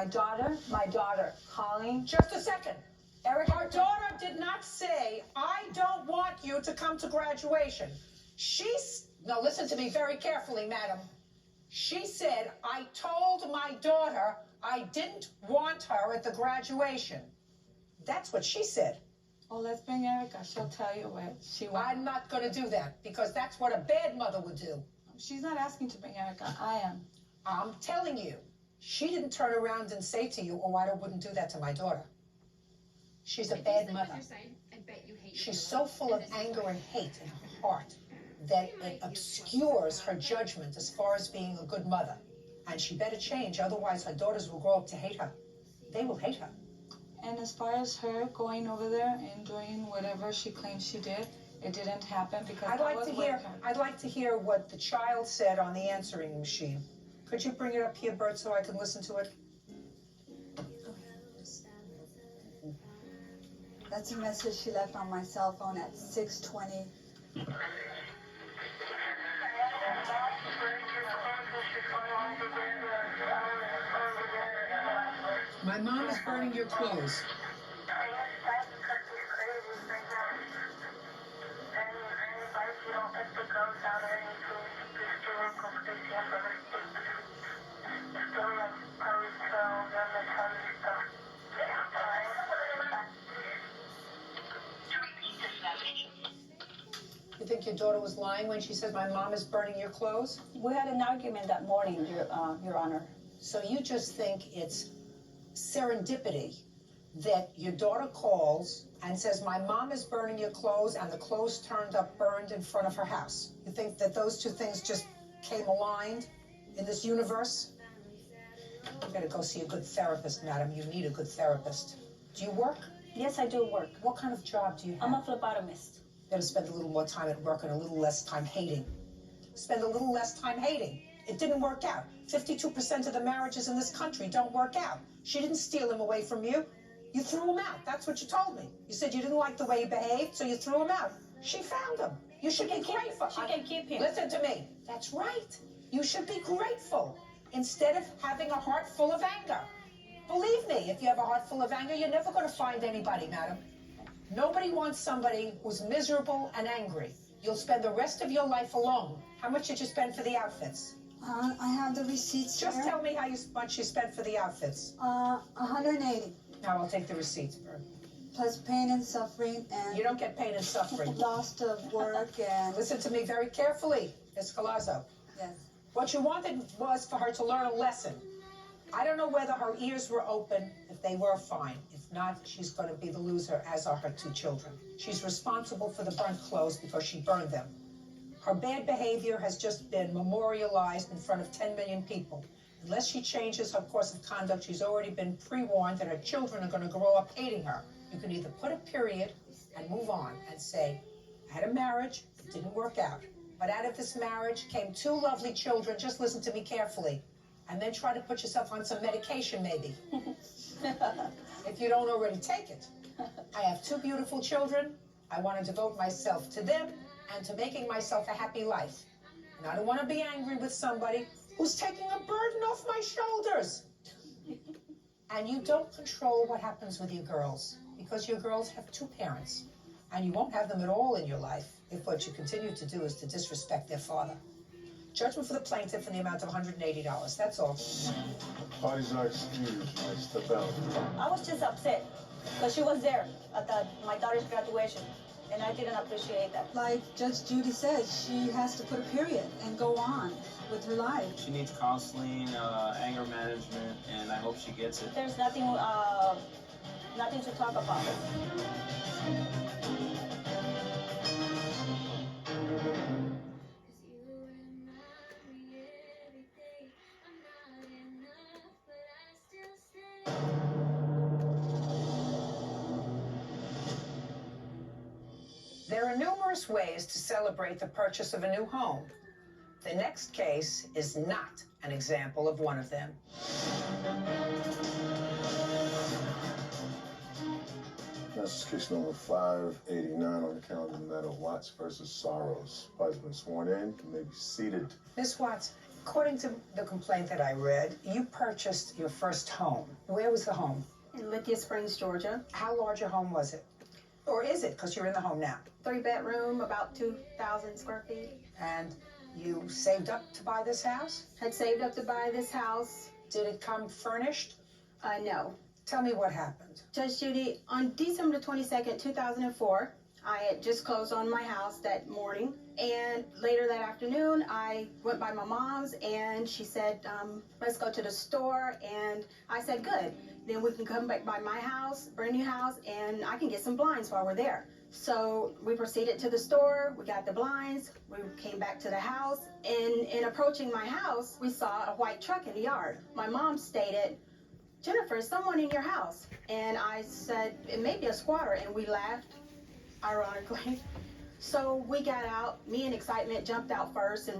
My daughter calling. Just a second. Erica, Our daughter did not say, I don't want you to come to graduation. Now listen to me very carefully, madam. She said, I told my daughter I didn't want her at the graduation. That's what she said. Oh, let's bring Erica. She'll tell you what she wants. I'm not going to do that because that's what a bad mother would do. She's not asking to bring Erica. I am. I'm telling you, she didn't turn around and say to you, oh, I wouldn't do that to my daughter. She's a bad mother. She's so full of anger and hate in her heart that it obscures her judgment as far as being a good mother. And she better change, otherwise her daughters will grow up to hate her. They will hate her. And as far as her going over there and doing whatever she claims she did, it didn't happen because I'd like to hear what the child said on the answering machine. Could you bring it up here, Bert, so I can listen to it? That's a message she left on my cell phone at 6:20. My mom is burning your clothes. You think your daughter was lying when she said my mom is burning your clothes? We had an argument that morning, Your Honor. So you just think it's serendipity that your daughter calls and says, my mom is burning your clothes, and the clothes turned up burned in front of her house? You think that those two things just came aligned in this universe? You better go see a good therapist, madam. You need a good therapist. Do you work? Yes, I do work. What kind of job do you have? I'm a phlebotomist. You better spend a little more time at work and a little less time hating. Spend a little less time hating. It didn't work out. 52% of the marriages in this country don't work out. She didn't steal him away from you. You threw him out. That's what you told me. You said you didn't like the way he behaved, so you threw him out. She found him. You should be grateful. She can keep him. Listen to me. That's right. You should be grateful instead of having a heart full of anger. Believe me, if you have a heart full of anger, you're never going to find anybody, madam. Nobody wants somebody who's miserable and angry. You'll spend the rest of your life alone. How much did you spend for the outfits? I have the receipts Just here. tell me how much you spent for the outfits. 180. Now I'll take the receipts, Bert. Plus pain and suffering and... You don't get pain and suffering. Loss of work and... Listen to me very carefully, Ms. Collazo. Yes. What you wanted was for her to learn a lesson. I don't know whether her ears were open. If they were, fine. If not, she's going to be the loser, as are her two children. She's responsible for the burnt clothes because she burned them. Her bad behavior has just been memorialized in front of 10 million people. Unless she changes her course of conduct, she's already been pre-warned that her children are going to grow up hating her. You can either put a period and move on and say, I had a marriage, it didn't work out. But out of this marriage came two lovely children. Just listen to me carefully. And then try to put yourself on some medication, maybe. If you don't already take it. I have two beautiful children. I want to devote myself to them and to making myself a happy life. And I don't want to be angry with somebody who's taking a burden off my shoulders. And you don't control what happens with your girls, because your girls have two parents. And you won't have them at all in your life if what you continue to do is to disrespect their father. Judgment for the plaintiff in the amount of $180. That's all. Parties are excused. I step out. I was just upset because she was there at my daughter's graduation, and I didn't appreciate that. Like Judge Judy said, she has to put a period and go on with her life. She needs counseling, anger management, and I hope she gets it. There's nothing to talk about. There are numerous ways to celebrate the purchase of a new home. The next case is not an example of one of them. That's case number 589 on the calendar, matter of Watts versus Soros. Parties been sworn in. You may be seated. Miss Watts, According to the complaint that I read, you purchased your first home. Where was the home? In Lithia Springs, Georgia. How large a home was it? Or is it, because you're in the home now? 3-bedroom, about 2,000 square feet. And you saved up to buy this house? Had saved up to buy this house. Did it come furnished? No. Tell me what happened. Judge Judy, on December 22nd, 2004, I had just closed on my house that morning. And later that afternoon, I went by my mom's and she said, let's go to the store. And I said, good. Then we can come back by my house, brand new house, and I can get some blinds while we're there. So we proceeded to the store, we got the blinds, we came back to the house, and in approaching my house, we saw a white truck in the yard. My mom stated, Jennifer, is someone in your house? And I said, it may be a squatter, and we laughed, ironically. So we got out, me in excitement jumped out first and ran.